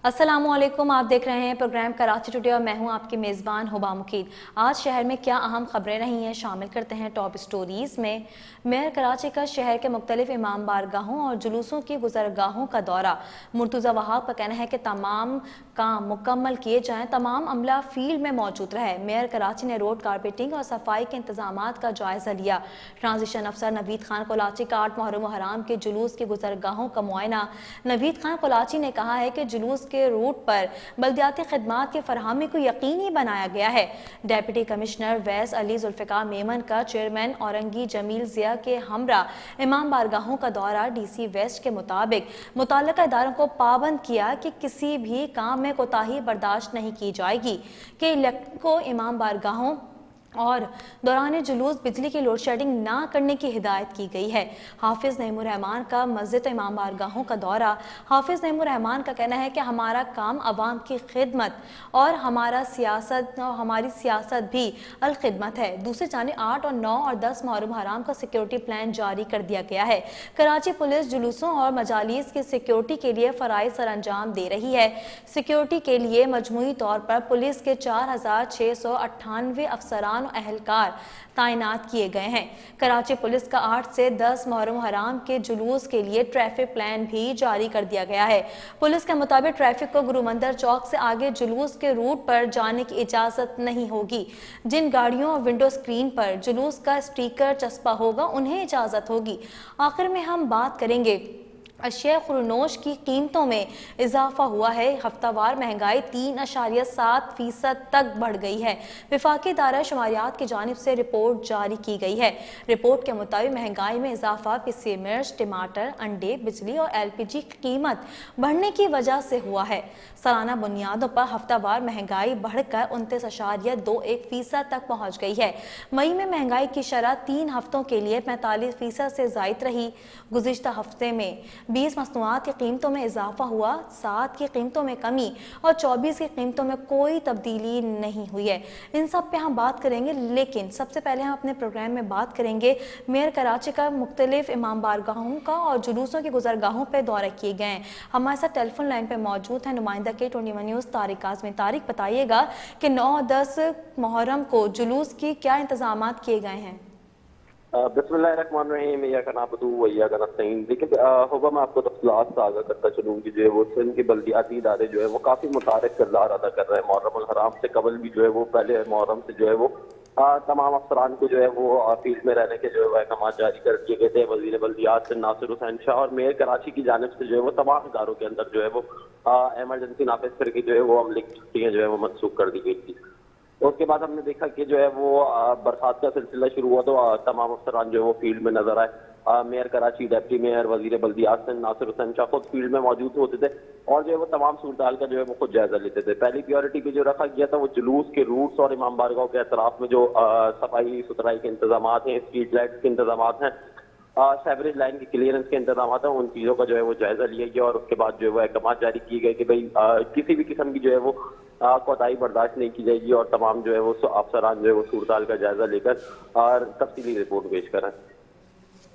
अस्सलामुअलैकुम, आप देख रहे हैं प्रोग्राम कराची टुडे और मैं हूं आपकी मेज़बान हुबा मुकीद। आज शहर में क्या अहम खबरें रही हैं, शामिल करते हैं टॉप स्टोरीज में। मेयर कराची का शहर के मुख्तलिफ इमाम बारगाहों और जुलूसों की गुजरगाहों का दौरा। मुर्तज़ा वहाब का कहना है कि तमाम काम मुकम्मल किए जाएं, तमाम अमला फील्ड में मौजूद रहे। मेयर कराची ने रोड कारपेटिंग और सफाई के इंतजाम का जायजा लिया। ट्रांजिशन अफसर नवीद खान कोलाची का 8 मुहर्रम हराम के जुलूस की गुजरगाहों का मुआयना। नवीद खान कोलाची ने कहा है कि जुलूस के रूट पर बल्दियाती खिदमात की फरहमी को यकीनी बनाया गया है। डेप्यूटी कमिश्नर वैस अली जुल्फ़िकार मेमन का चेयरमैन औरंगी जमील जिया के हमरा इमाम बारगाहों का दौरा। DC वेस्ट के मुताबिक मुतल्लिका इदारों को पाबंद किया कि किसी भी काम में कोताही बर्दाश्त नहीं की जाएगी कि इलेक्ट्रिक को इमाम बारगाहों और दौरान जुलूस बिजली की लोड शेडिंग ना करने की हिदायत की गई है। हाफिज नईमुर रहमान का मस्जिद इमाम बारगाहों का दौरा। हाफिज नईमुर रहमान का कहना है कि हमारा काम अवाम की खिदमत और हमारी सियासत भी अल खिदमत है। दूसरी जानिब 8 और 9 और 10 मुहर्रम हराम का सिक्योरिटी प्लान जारी कर दिया गया है। कराची पुलिस जुलूसों और मजालिस की सिक्योरिटी के लिए फराइज सर अंजाम दे रही है। सिक्योरिटी के लिए मजमूई तौर पर पुलिस के 4698 अफसरान अहलकार तैनात किए गए हैं। कराची पुलिस का 8 से 10 मुहर्रम हराम के जुलूस के लिए ट्रैफिक प्लान भी जारी कर दिया गया है। पुलिस के मुताबिक ट्रैफिक को गुरुमंदिर चौक से आगे जुलूस के रूट पर जाने की इजाजत नहीं होगी। जिन गाड़ियों और विंडो स्क्रीन पर जुलूस का स्टिकर चस्पा होगा उन्हें इजाजत होगी। आखिर में हम बात करेंगे अशिया खुरनोश की कीमतों में इजाफा हुआ है। हफ्तावार महंगाई 3.7% तक बढ़ गई है। वफाकी इदारा शुमारियात की जानिब से रिपोर्ट जारी की गई है। रिपोर्ट के मुताबिक महंगाई में इजाफा पिसे मिर्च, टमाटर, अंडे, बिजली और LPG की कीमत बढ़ने की वजह से हुआ है। सालाना बुनियादों पर हफ्तावार महंगाई बढ़कर 29.21% तक पहुँच गई है। मई में महंगाई की शरह 3 हफ्तों के लिए 45% से जायद रही। गुज़िश्ता हफ्ते में 20 मसनूआत की कीमतों में इजाफा हुआ, 7 की कीमतों में कमी और 24 की कीमतों में कोई तब्दीली नहीं हुई है। इन सब पे हम बात करेंगे, लेकिन सबसे पहले हम अपने प्रोग्राम में बात करेंगे मेयर कराची का मुख्तलिफ इमाम बारगाहों का और जुलूसों की गुजरगाहों पर दौरा किए गए हैं। हमारे साथ टेलीफोन लाइन पर मौजूद है नुमाइंदा K21 न्यूज़ तारिक आज़मी। तारिक, बताइएगा कि 9-10 मुहर्रम को जुलूस की क्या इंतजाम किए गए हैं? बिस्मिल्लाहिर्रहमानिर्रहीम, इय्याका नअबुदु व इय्याका नस्तईन। देखिए होगा, मैं आपको तफसीलात से आगाह करता चलूँ कि जो है वो सिंध के बल्दियाती इदारे जो है वो काफ़ी मुतारिक किरदार अदा कर रहे हैं। मुहर्रम हराम से कबल भी जो है वो पहले मुहर्रम से जो है वो तमाम अफसरान को जो है वो फील्ड में रहने के जो है अहकाम जारी कर दिए गए थे। वज़ीर बल्दियात से नासिर हुसैन शाह और मेयर कराची की जानिब से जो है वो तमाम इदारों के अंदर जो है वो एमरजेंसी नाफिज करके जो है वो अमले की छुट्टियाँ जो है वो मनसूख कर दी गई थी। उसके बाद हमने देखा कि जो है वो बरसात का सिलसिला शुरू हुआ तो तमाम अफसरान जो है वो फील्ड में नजर आए। मेयर कराची, डिप्टी मेयर, वजीर बल्दियात से नासिर हुसैन शाह खुद फील्ड में मौजूद होते थे और जो है वो तमाम सूरत का जो है वो खुद जायजा लेते थे। पहली प्रायोरिटी पे जो रखा गया था वो जुलूस के रूट्स और इमाम बारगाह के अतराफ में जो सफाई सुथराई के इंतजाम हैं, स्ट्रीट लाइट्स के इंतजाम हैं, सेवरेज लाइन की क्लियरेंस के इंतजाम हैं, उन चीज़ों का जो है वो जायजा लिया गया और उसके बाद जो है वो अहकाम जारी किए गए कि भाई किसी भी किस्म की जो है वो कोताही बर्दाश्त नहीं की जाएगी और तमाम जो है वो अफसरान जो है वो सूरत का जायजा लेकर और तफसीली रिपोर्ट पेश करें।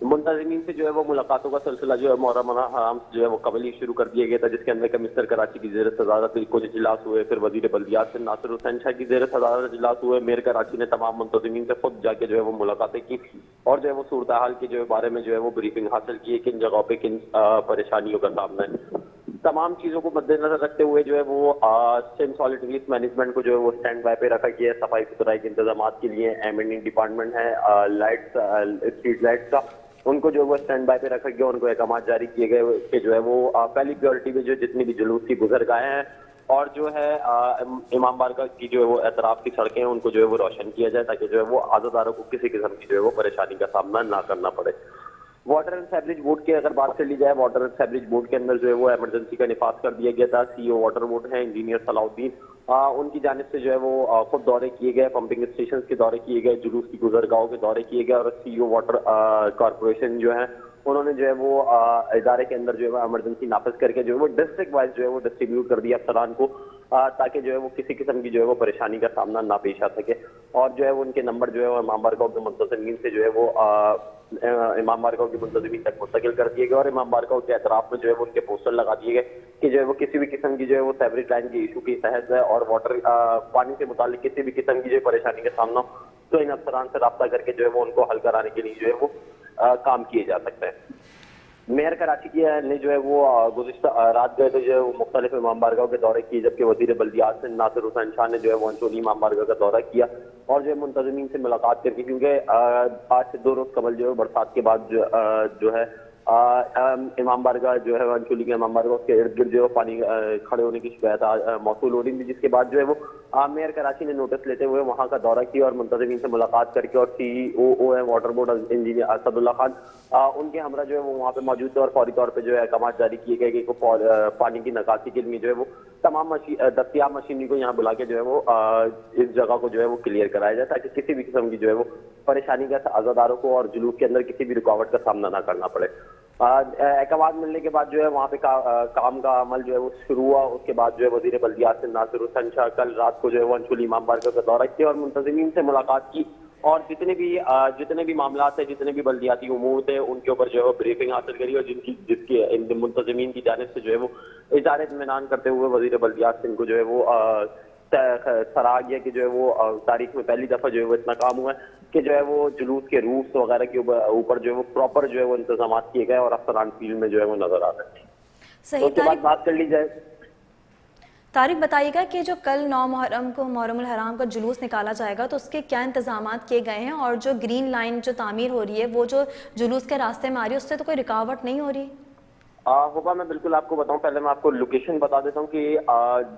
मुंतज़िमीन से जो है वो मुलाकातों का सिलसिला जो है मुहर्रम हराम से जो है वो कबल ही शुरू कर दिया गया था, जिसके अंदर कमिश्नर कराची की ज़ेर सदारत कुछ इजलास हुए, फिर वजीर बल्दियात से नासिर हुसैन शाह की ज़ेर सदारत इजलास हुए। मेयर कराची ने तमाम मुंतज़िमीन से खुद जाके जो है वो मुलाकातें की और जो है वो सूरत हाल के जो है बारे में जो है वो ब्रीफिंग हासिल की, किन जगहों पर किन परेशानियों का सामना है। तमाम चीज़ों को मद्देनजर रखते हुए जो है वो सिंध सॉलिड वेस्ट मैनेजमेंट को जो है वो स्टैंड बाय पे रखा गया है। सफाई सुथराई के इंतजाम के लिए M&E डिपार्टमेंट है, लाइट्स, स्ट्रीट लाइट्स का, उनको जो है वो स्टैंड बाय पे रखा गया। उनको अहकाम जारी किए गए कि जो है वो पहली प्रायोरिटी में जो जितनी भी जुलूस की गुजरगाहें हैं और जो है इमाम बारगाह की जो है वो एतराफ की सड़कें हैं उनको जो है वो रोशन किया जाए, ताकि जो है वो आज़ादारों को किसी किस्म की जो है वो परेशानी का सामना ना करना पड़े। वाटर एंड सेवरेज बोर्ड की अगर बात कर ली जाए, वाटर एंड सेवरेज बोर्ड के अंदर जो है वो इमरजेंसी का निफाज कर दिया गया था। CEO वाटर बोर्ड है इंजीनियर सलाउद्दीन, उनकी जानिब से जो है वो खुद दौरे किए गए, पंपिंग स्टेशन के दौरे किए गए, जुलूस की गुजरगाहों के दौरे किए गए और CEO वाटर कॉरपोरेशन जो है उन्होंने जो है वो इदारे के अंदर जो है वो इमरजेंसी नाफिज करके जो है वो डिस्ट्रिक्ट वाइज जो है वो डिस्ट्रीब्यूट कर दिया अफसरान को, ताकि जो है वो किसी किस्म की जो है वो परेशानी का सामना ना पेश आ सके। और जो है वो उनके नंबर जो है वो इमाम बारगाह के मुंतज़िमीन से जो है वो इमाम बारगाह के मुंतज़िमीन तक मुंतकिल कर दिए गए और इमाम बारगाह के अतराफ में जो है वो उनके पोस्टर लगा दिए गए कि जो है वो किसी भी किस्म की जो है वो सीवरेज लाइन के इशू की तहत है और वाटर पानी से मुतालिक किसी भी किस्म की जो परेशानी का सामना हो तो इन अफसरान से रब्ता करके जो है वो उनको हल कराने के लिए जो है वो काम किए जा सकते हैं। मेयर कराची की ने जो है वो गुज़िश्ता रात गए तो जो है वो मुख्तलिफ इमाम बारगाह के दौरे किए, जबकि वज़ीर बल्दियात से नासिर हुसैन शाह ने जो है वो अंशोली इमाम बारगाह का दौरा किया और जो है मुंतज़मीन से मुलाकात करके, क्योंकि आज से 2 रोज़ कबल जो है बरसात के बाद जो है इमाम बारगाह जो है अंशोली के इमाम बारगाह के इर्द गिर्द जो है पानी खड़े होने की शिकायत मौसूल हो रही थी, जिसके बाद जो है वो मेयर कराची ने नोटिस लेते हुए वहाँ का दौरा किया और मुंतज़मीन से मुलाकात करके और COO है water board engineer Asadullah Khan उनके हमरा जो है वो वहाँ पे मौजूद थे और फौरी तौर पे जो है अहकाम जारी किए गए कि पानी की निकासी के लिए जो है वो तमाम दस्तियाब मशीनरी को यहाँ बुला के जो है वो इस जगह को जो है वो क्लियर कराया जाए ताकि किसी भी किस्म की जो है वो परेशानी का आज़ादारों को और जुलूस के अंदर किसी भी रुकावट का सामना ना करना पड़े। अहकाम मिलने के बाद जो है वहाँ पे काम का अमल जो है वो शुरू हुआ। उसके बाद जो है वज़ीर बल्दियात से नासिर हुसैन शाह कल रात को जो है वो अंशुल इमाम बारगाह का दौरा किया और मुंतज़मीन से मुलाकात की और जितने भी मामला है, जितने भी बल्दियाती उमूर थे उनके ऊपर जो है वो ब्रीफिंग हासिल करी और जिसकी मुंतज़मीन की जानिब से जो है वो इज़हार इत्मीनान करते हुए वज़ीर बल्दियात से इनको जो है वो सराहा गया कि जो है वो तारीख में पहली दफा जो है वो इतना काम हुआ है कि जो है वो जुलूस के रूट्स वगैरह के ऊपर जो है वो प्रॉपर जो है वो इंतजाम किए गए और अफसरान फील्ड में जो है वो नजर आ सकते हैं। सही। तो उसके बाद बात कर ली जाए। तारिक, बताइएगा कि जो कल 9 मुहर्रम को मुहर्रमुल हराम का जुलूस निकाला जाएगा तो उसके क्या इंतजाम किए गए हैं और जो ग्रीन लाइन जो तामीर हो रही है वो जो जुलूस के रास्ते में आ रही है उससे तो कोई रुकावट नहीं हो रही? होगा, मैं बिल्कुल आपको बताऊं। पहले मैं आपको लोकेशन बता देता हूं कि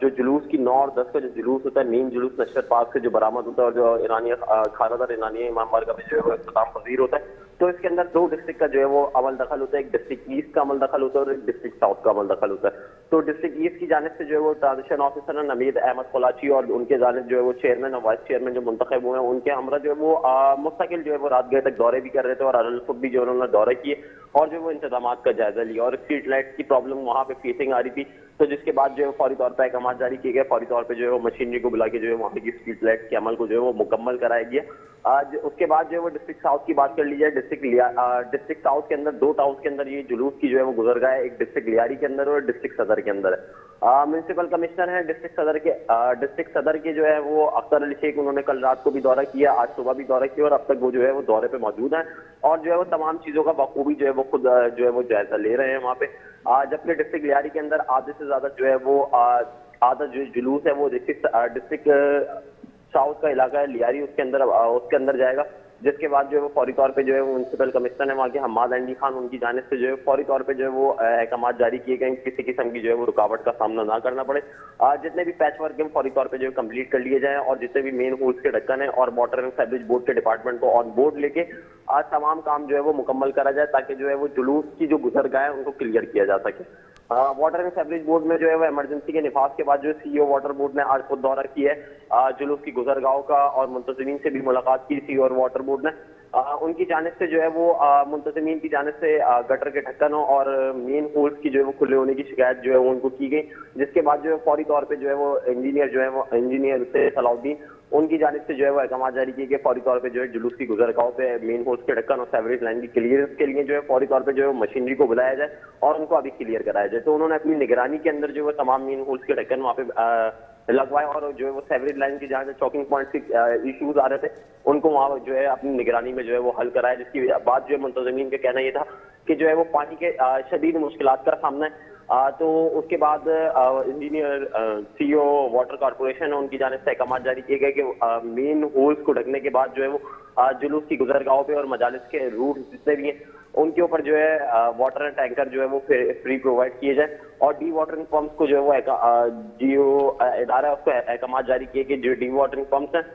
जो जुलूस की 9 और 10 का जो जुलूस होता है, मेन जुलूस नशर पार्क से जो बरामद होता है और जो ईरानी खानादार ईरानी इमाम बारगाह में जो है वो इख्तिताम पजीर होता है, तो इसके अंदर 2 डिस्ट्रिक्ट का जो है वो अमल दखल होता है। एक डिस्ट्रिक्ट ईस्ट का अमल दखल होता है और एक डिस्ट्रिक्ट साउथ का अमल दखल होता है। तो डिस्ट्रिक्ट ईस्ट की जानिब से जो है वो ट्रांजिशन ऑफिसर है नमीद अहमद कोलाची और उनके जानिब जो है वो चेयरमैन और वाइस चेयरमैन जो मुंतखब हुए हैं उनके हमरा जो है वो मुस्तकिल जो है वो रात गए तक दौरे भी कर रहे थे और अलफुक भी जो उन्होंने दौरे किए और जो वो इंतजाम का जायजा लिया और स्ट्रीट लाइट की प्रॉब्लम वहाँ पे फेसिंग आ रही थी, तो जिसके बाद जो है फौरी तौर पर अहकाम जारी किए गए। फौरी तौर पर जो है वो मशीनरी को बुला के जो है वहाँ की स्ट्रीट लाइट के अमल को जो है वो मुकम्मल कराया गया। आज उसके बाद जो है वो डिस्ट्रिक्ट साउथ की बात कर ली जाए। डिस्ट्रिक्ट साउथ के अंदर 2 टाउन के अंदर ये जुलूस की जो है वो गुजरगाह है, एक डिस्ट्रिक्ट लियारी के अंदर और डिस्ट्रिक्ट सदर के अंदर है। म्यूनसिपल कमिश्नर है डिस्ट्रिक्ट सदर के जो है वो अख्तर अली शेख, उन्होंने कल रात को भी दौरा किया, आज सुबह भी दौरा किया और अब तक वो जो है वो दौरे पे मौजूद है और जो है वो तमाम चीजों का बखूबी जो है वो खुद जो है वो जायजा ले रहे हैं वहाँ पे। जबकि डिस्ट्रिक्ट लियारी के अंदर आधे से ज्यादा जो है वो आधा जो जुलूस है वो डिस्ट्रिक्ट साउथ का इलाका है लियारी, उसके अंदर जाएगा। जिसके बाद जो है वो फौरी तौर पे जो है वो म्यूनसिपल कमिश्नर है वहाँ के हम्माद अंडी खान, उनकी जानिब से जो है फौरी तौर पे जो है वो अहकाम जारी किए गए, किसी किस्म की जो है वो रुकावट का सामना ना करना पड़े। जितने भी पैच वर्क है फौरी तौर पे जो है कंप्लीट कर लिए जाएं और जितने भी मेन होल्स के ढक्कन है और वाटर एंड सीवरेज बोर्ड के डिपार्टमेंट को ऑन बोर्ड लेके आज तमाम काम जो है वो मुकम्मल करा जाए ताकि जो है वो जुलूस की जो गुजरगाह है उनको क्लियर किया जा सके। वाटर एंड सीवरेज बोर्ड में जो है वो इमरजेंसी के निफाज के बाद जो CEO वाटर बोर्ड ने आज खुद दौरा किया है जुलूस की गुजरगाहों का और मुंतज़मीन से भी मुलाकात की CEO और वाटर बोर्ड ने। उनकी जानिब से जो है वो मुंतज़मीन की जानिब से गटर के ढक्कनों और मेन होल्स की जो है वो खुले होने की शिकायत जो है वो उनको की गई, जिसके बाद जो है फौरी तौर पे जो है वो इंजीनियर से सलाउद्दीन, उनकी जानिब से जो है वो अहकाम जारी किए गए फौरी तौर पे जो है जुलूस की गुजरगाहों पे मेन होल्स के ढक्कन और सीवरेज लाइन की क्लियरेंस के लिए जो है फौरी तौर पे जो है मशीनरी को बुलाया जाए और उनको अभी क्लियर कराया जाए। तो उन्होंने अपनी निगरानी के अंदर जो है तमाम मेन होल्स के ढक्कन वहाँ पे लगवाए और जो है वो सीवरेज लाइन की जहाँ से चौकिंग पॉइंट के इश्यूज आ रहे थे उनको वहाँ जो है अपनी निगरानी में जो है वो हल कराया, जिसकी बात जो है मुंतज़मीन का कहना ये था कि जो है वो पानी के शदीद मुश्किलात का सामना है। तो उसके बाद इंजीनियर CEO वाटर कॉर्पोरेशन उनकी जानिब से अहकाम जारी किए गए कि मेन होल्स को ढकने के बाद जो है वो जुलूस की गुजरगाहों पे और मजालिस के रूट जितने भी हैं उनके ऊपर जो है वाटर एंड टैंकर जो है वो फ्री प्रोवाइड किए जाए और डी वाटरिंग पंप्स को जो है वो जियो इदारा है उसको अहकाम जारी किए कि जो डी वाटरिंग पंप्स हैं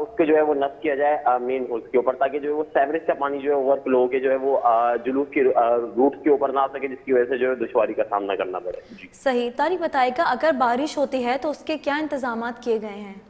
उसके जो है वो नस्ब किया जाए मेन होल्स के ऊपर ताकि जो है वो सीवरेज का पानी जो है ओवरफ्लो होकर जो है वो जुलूस के रूट्स के ऊपर ना आ सके, जिसकी वजह से जो है दुश्वारी का सामना करना पड़े। सही। तारिक, बताएगा अगर बारिश होती है तो उसके क्या इंतजाम किए गए हैं?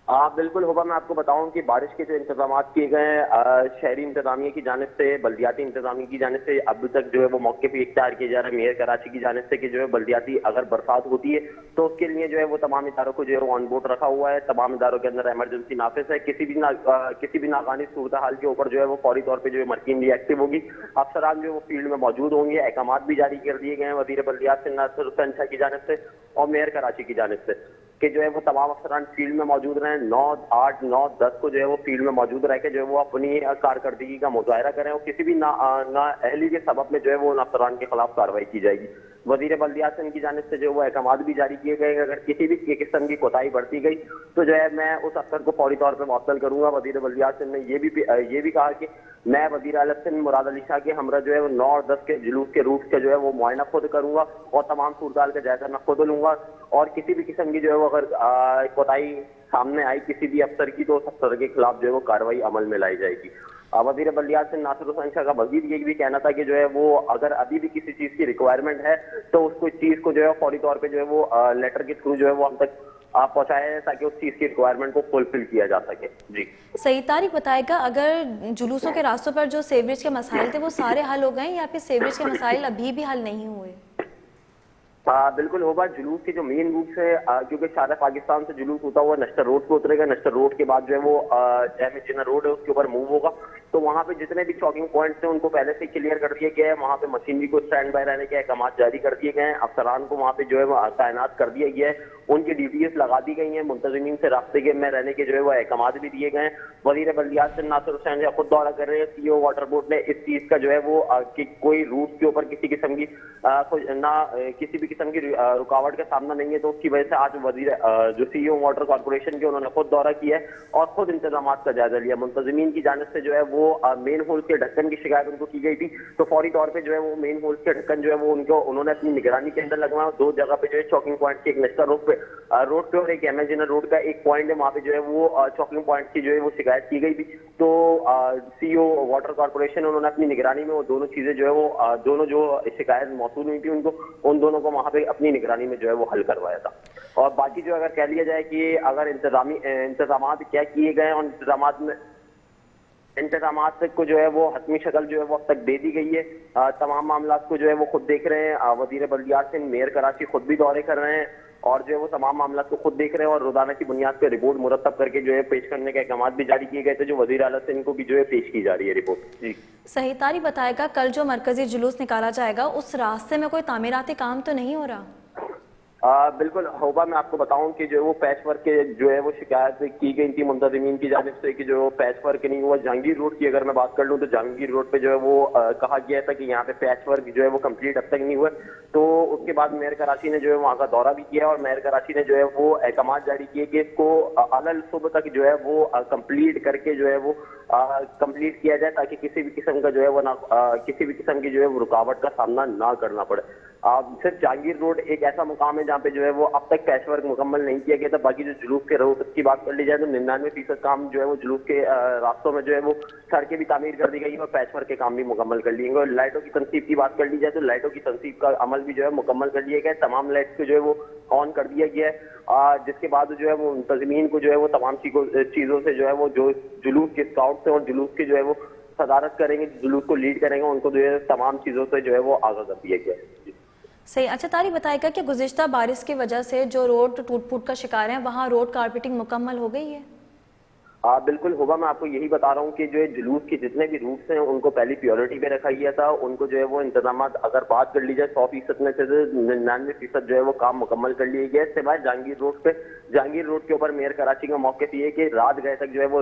बिल्कुल होगा। मैं आपको बताऊं कि बारिश के जो इंतजाम किए गए हैं शहरी इंतजामिया की जानिब से, बल्दियाती इंतजामिया की जानिब से, अभी तक जो है वो मौके पे इख्तियार किया जा रहा है मेयर कराची की जानिब से कि जो है बल्दियाती अगर बरसात होती है तो उसके लिए जो है वो तमाम इदारों को जो है वो ऑन बोर्ड रखा हुआ है। तमाम इदारों के अंदर इमरजेंसी नाफिज है। किसी भी नाकानी सूरत हाल के ऊपर जो है वो फौरी तौर पर जो है मरकीन भी एक्टिव होगी। अफसरान जो है वो फील्ड में मौजूद होंगे। अहकाम भी जारी कर दिए गए हैं वजीर बल्दियात नासिर हुसैन शाह की जानिब से और मेयर कराची की जानिब से कि जो है वो तमाम अफसरान फील्ड में मौजूद रहे। 9, 8, 9, 10 को जो है वो फील्ड में मौजूद रह के जो है वो अपनी कारकर्दगी का मुजाहरा करें और किसी भी ना अहली के सबब में जो है वो उन अफसरान के खिलाफ कार्रवाई की जाएगी। वजीर बल्दियात की जानिब से जो वो अहकाम भी जारी किए गए। अगर किसी भी किस्म की कोताही बरती गई तो जो है मैं उस अफसर को फौरी तौर पर मुअत्तल करूंगा। वजीर बल्दियात ने ये भी कहा कि मैं वजीर आला सिंध मुराद अली शाह के हमरा जो है वो 9 और 10 के जुलूस के रूट के जो है वो मुआयना खुद करूंगा और तमाम सूरत का जायजा मैं खुद लूंगा और किसी भी किस्म की जो है वो अगर कोताही सामने आई किसी भी अफसर की तो उस अफसर के खिलाफ जो है वो कार्रवाई अमल में लाई जाएगी। वजीर बल्दियात से नासिर हुसैन शाह का मजीद ये भी कहना था कि जो है वो अगर अभी भी किसी चीज की रिक्वायरमेंट है तो उसको चीज को जो है फौरी तौर पे जो है वो लेटर के थ्रू जो है वो हम तक पहुंचाया जाए ताकि उस चीज की रिक्वायरमेंट को फुलफिल किया जा सके। जी सही। तारिक बताएगा, अगर जुलूसों के रास्तों पर जो सीवरेज के मसाइल थे वो सारे हल हो गए या फिर सीवरेज के मसाइल अभी भी हल नहीं हुए? बिल्कुल होगा। जुलूस के जो मेन रूट है क्योंकि सारा पाकिस्तान से जुलूस होता हुआ नश्तर रोड पे उतरेगा। नश्तर रोड के बाद जो है वो जिना रोड है उसके ऊपर मूव होगा तो वहां पे जितने भी चौकिंग पॉइंट्स हैं उनको पहले से क्लियर कर दिया गया है। वहां पे मशीनरी को स्टैंड बाय रहने के अहकाम जारी कर दिए गए हैं। अफसरान को वहां पे जो है तैनात कर दिया गया है। उनकी ड्यूटीज लगा दी गई हैं। मुंतजिमीन से रास्ते के में रहने के जो है वो अहकाम भी दिए गए हैं। वजीर बल्दियात नासिर हुसैन खुद दौरा कर रहे हैं। सीओ वाटर बोर्ड ने इस चीज का जो है वो कि कोई रूट के ऊपर किसी किस्म की किसी भी किस्म की रुकावट का सामना नहीं है तो उसकी वजह से आज वजीर जो सीईओ वाटर कॉर्पोरेशन के उन्होंने खुद दौरा किया है और खुद इंतजाम का जायजा लिया। मुंतजिमीन की जानिब से जो है वो मेन होल के ढक्कन की शिकायत उनको की गई थी तो फौरी तौर पे जो है वो मेन होल के ढक्कन जो है वो उन्होंने अपनी निगरानी के अंदर लगवाया। 2 जगह पे जो है चौकिंग पॉइंट की, एक नश्तर रोड पे और एक एमेजिना रोड का एक पॉइंट है वहां पे जो है वो चौकिंग पॉइंट की जो है वो शिकायत की गई थी तो सीईओ वाटर कॉर्पोरेशन उन्होंने अपनी निगरानी में वो दोनों चीजें जो है वो दोनों जो शिकायत मौसूल हुई थी उनको उन दोनों को वहां पे अपनी निगरानी में जो है वो हल करवाया था। और बाकी जो अगर कह लिया जाए कि अगर इंतजाम क्या किए गए और इंतजाम को जो है वो हतमी शक्ल जो है वो अब तक दे दी गई है। तमाम मामला को जो है वो खुद देख रहे हैं। वजीर बल्दियात सिंह मेयर कराची खुद भी दौरे कर रहे हैं और जो है वो तमाम मामला को खुद देख रहे हैं और रोजाना की बुनियाद पर रिपोर्ट मुरतब करके जो है पेश करने के अहकाम भी जारी किए गए थे जो वजीर आला सिंह को भी जो है पेश की जा रही है रिपोर्ट। जी सही। तारिक बताएगा, कल जो मरकजी जुलूस निकाला जाएगा उस रास्ते में कोई तामीराती काम तो नहीं हो रहा? बिल्कुल होगा। मैं आपको बताऊं कि जो वो पैच वर्क के जो है वो शिकायत की गई थी मुंतजिमीन की जानिब से कि जो पैच वर्क नहीं हुआ। जहांगीर रोड की अगर मैं बात कर लूं तो जहांगीर रोड पे जो है वो कहा गया था कि यहाँ पे पैच वर्क जो है वो कंप्लीट अब तक नहीं हुआ। तो उसके बाद मेयर कराची ने जो है वहाँ का दौरा भी किया और मेयर कराची ने जो है वो अहकाम जारी किए कि इसको अलल सुबह तक जो है वो कंप्लीट करके जो है वो कंप्लीट किया जाए ताकि किसी भी किस्म का जो है वो किसी भी किस्म की जो है वो रुकावट का सामना ना करना पड़े। सिर्फ जहांगीर रोड एक ऐसा मुकाम है जहाँ पे जो है वो अब तक पैच वर्क मुकम्मल नहीं किया गया था। बाकी जो जुलूस के रूट की बात कर ली जाए तो 99% काम जो है वो जुलूस के रास्तों में जो है वो सड़कें भी तामीर कर दी गई और पैच वर्क के काम भी मुकम्मल कर लिए गए। और लाइटों की तनसीब की बात कर ली जाए तो लाइटों की तनसीब का अमल भी जो है मुकम्मल कर लिया गया। तमाम लाइट्स को जो है वो ऑन कर दिया गया है जिसके बाद जो है वो मुंतजिमीन को जो है वो तमाम चीजों से जो है वो जो जुलूस के स्काउट्स हैं और जुलूस के जो है वो सदारत करेंगे, जुलूस को लीड करेंगे, उनको जो है तमाम चीजों से जो है वो आगाह कर दिया गया है। सही। अच्छा तारिक बताएगा कि गुज़िश्ता बारिश की वजह से जो रोड टूट फूट का शिकार है वहाँ रोड कारपेटिंग मुकम्मल हो गई है? बिल्कुल होगा। मैं आपको यही बता रहा हूँ कि जो है जुलूस के जितने भी रूट्स हैं उनको पहली प्योरिटी पे रखा गया था। उनको जो है वो इंतजाम अगर बात कर ली जाए 100% में से 99% जो है वो काम मुकम्मल कर लिए गए। इसके बाद जहांगीर रोड के ऊपर मेयर कराची का मौक़िफ़ ये है कि रात गए तक जो है वो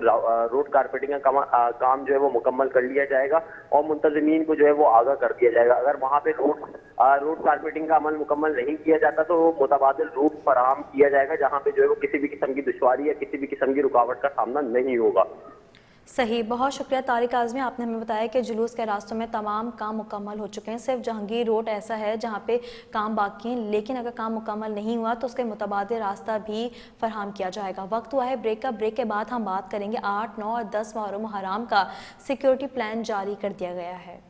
रोड कारपेटिंग का काम जो है वो मुकम्मल कर लिया जाएगा और मुंतजिमीन को जो है वो आगाह कर दिया जाएगा। अगर वहाँ पे रोड कारपेटिंग का अमल मुकम्मल नहीं किया जाता तो मुतबादिल रूट फराहम किया जाएगा जहाँ पे जो है वो किसी भी किस्म की दुश्वारी या किसी भी किस्म की रुकावट का सामना नहीं होगा। सही। बहुत शुक्रिया तारिक आज़मी, आपने हमें बताया कि जुलूस के रास्तों में तमाम काम मुकम्मल हो चुके हैं। सिर्फ जहांगीर रोड ऐसा है जहां पे काम बाकी है, लेकिन अगर काम मुकम्मल नहीं हुआ तो उसके मुतबादिल रास्ता भी फराहम किया जाएगा। वक्त हुआ है ब्रेक का। ब्रेक के बाद हम बात करेंगे 8, 9 और 10 मुहर्रम हराम का सिक्योरिटी प्लान जारी कर दिया गया है।